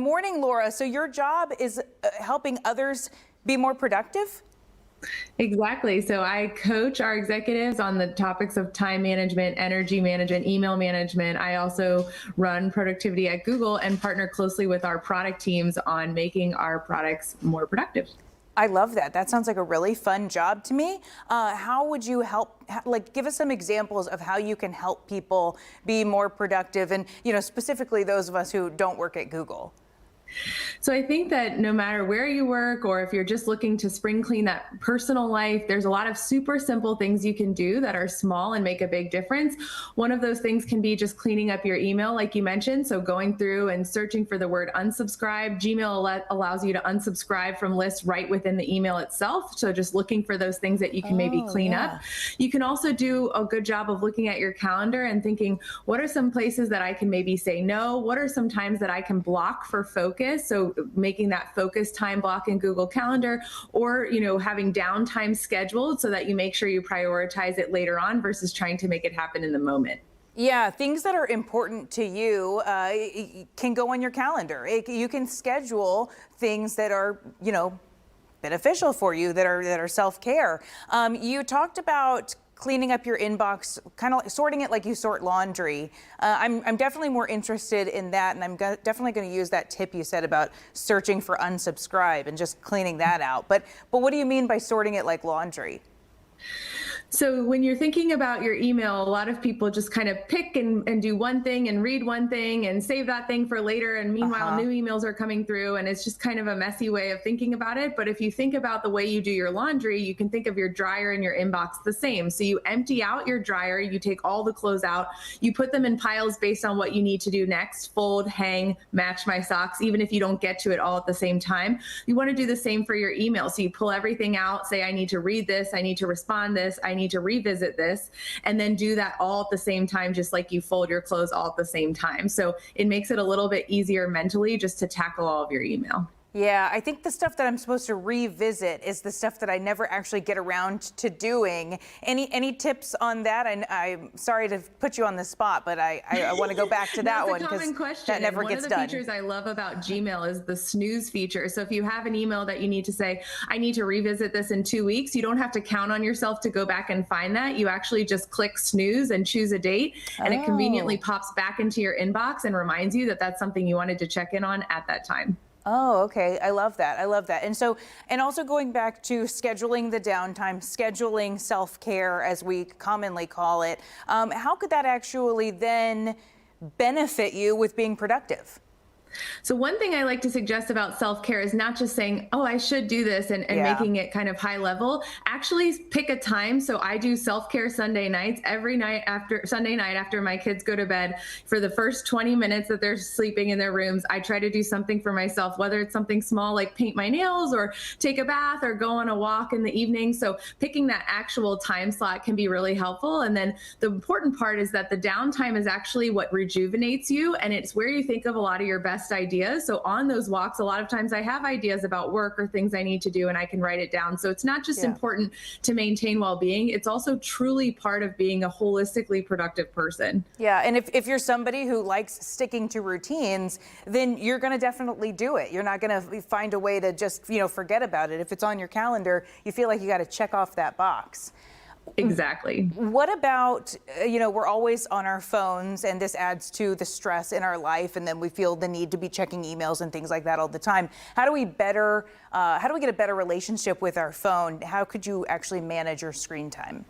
morning, Laura. So your job is helping others be more productive? Exactly. So I coach our executives on the topics of time management, energy management, email management. I also run productivity at Google and partner closely with our product teams on making our products more productive. I love that. That sounds like a really fun job to me. How would you help, like, give us some examples of how you can help people be more productive and, specifically those of us who don't work at Google? So I think that no matter where you work or if you're just looking to spring clean that personal life, there's a lot of super simple things you can do that are small and make a big difference. One of those things can be just cleaning up your email, like you mentioned. So going through and searching for the word unsubscribe. Gmail allows you to unsubscribe from lists right within the email itself. So just looking for those things that you can maybe clean up. You can also do a good job of looking at your calendar and thinking, what are some places that I can maybe say no? What are some times that I can block for focus? So making that focus time block in Google Calendar, or having downtime scheduled so that you make sure you prioritize it later on versus trying to make it happen in the moment. Yeah, things that are important to you can go on your calendar. You can schedule things that are, beneficial for you, that are self-care. You talked about cleaning up your inbox, kind of sorting it like you sort laundry. I'm definitely more interested in that, and I'm definitely going to use that tip you said about searching for unsubscribe and just cleaning that out. But what do you mean by sorting it like laundry? So when you're thinking about your email, a lot of people just kind of pick and do one thing and read one thing and save that thing for later. And meanwhile, new emails are coming through, and it's just kind of a messy way of thinking about it. But if you think about the way you do your laundry, you can think of your dryer and your inbox the same. So you empty out your dryer, you take all the clothes out, you put them in piles based on what you need to do next: fold, hang, match my socks, even if you don't get to it all at the same time. You want to do the same for your email. So you pull everything out, say, I need to read this, I need to respond this, I need to revisit this, and then do that all at the same time, just like you fold your clothes all at the same time. So it makes it a little bit easier mentally just to tackle all of your email. Yeah, I think the stuff that I'm supposed to revisit is the stuff that I never actually get around to doing. Any tips on that? I'm sorry to put you on the spot, but I want to go back to that one because that never gets done. One of the features I love about Gmail is the snooze feature. So if you have an email that you need to say, I need to revisit this in 2 weeks, you don't have to count on yourself to go back and find that. You actually just click snooze and choose a date, and it conveniently pops back into your inbox and reminds you that that's something you wanted to check in on at that time. Oh, okay. I love that. I love that. And also going back to scheduling the downtime, scheduling self-care, as we commonly call it, how could that actually then benefit you with being productive? So one thing I like to suggest about self-care is not just saying, oh, I should do this and making it kind of high level. Actually pick a time. So I do self-care Sunday nights. Every night after Sunday night after my kids go to bed, for the first 20 minutes that they're sleeping in their rooms, I try to do something for myself, whether it's something small like paint my nails or take a bath or go on a walk in the evening. So picking that actual time slot can be really helpful. And then the important part is that the downtime is actually what rejuvenates you, and it's where you think of a lot of your best ideas. So on those walks, a lot of times I have ideas about work or things I need to do, and I can write it down. So it's not just important to maintain well-being, it's also truly part of being a holistically productive person. Yeah, and if you're somebody who likes sticking to routines, then you're going to definitely do it. You're not going to find a way to just, forget about it. If it's on your calendar, you feel like you got to check off that box. Exactly. What about, we're always on our phones, and this adds to the stress in our life, and then we feel the need to be checking emails and things like that all the time. How do we get a better relationship with our phone? How could you actually manage your screen time?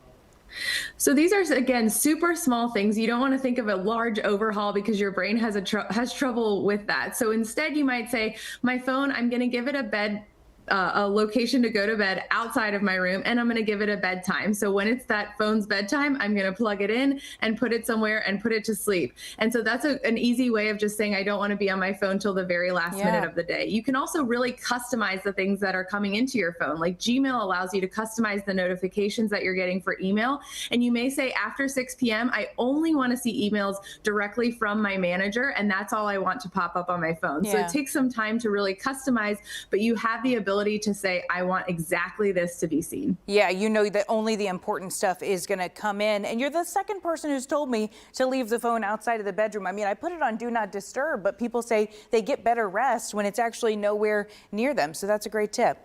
So these are, again, super small things. You don't want to think of a large overhaul because your brain has trouble with that. So instead, you might say, my phone, I'm going to give it a location to go to bed outside of my room, and I'm going to give it a bedtime. So when it's that phone's bedtime, I'm going to plug it in and put it somewhere and put it to sleep. And so that's an easy way of just saying, I don't want to be on my phone till the very last minute of the day. You can also really customize the things that are coming into your phone. Like Gmail allows you to customize the notifications that you're getting for email. And you may say, after 6 p.m., I only want to see emails directly from my manager, and that's all I want to pop up on my phone. So it takes some time to really customize, but you have the ability ability to say, I want exactly this to be seen. Yeah, you know that only the important stuff is going to come in. And you're the second person who's told me to leave the phone outside of the bedroom. I mean, I put it on do not disturb, but people say they get better rest when it's actually nowhere near them. So that's a great tip.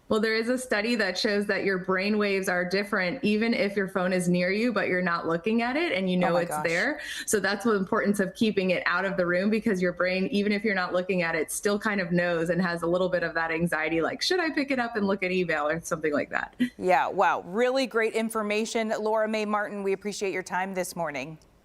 Well, there is a study that shows that your brain waves are different even if your phone is near you, but you're not looking at it and you know it's there. So that's the importance of keeping it out of the room, because your brain, even if you're not looking at it, still kind of knows and has a little bit of that anxiety, like, should I pick it up and look at email or something like that? Yeah, wow. Really great information. Laura Mae Martin, we appreciate your time this morning.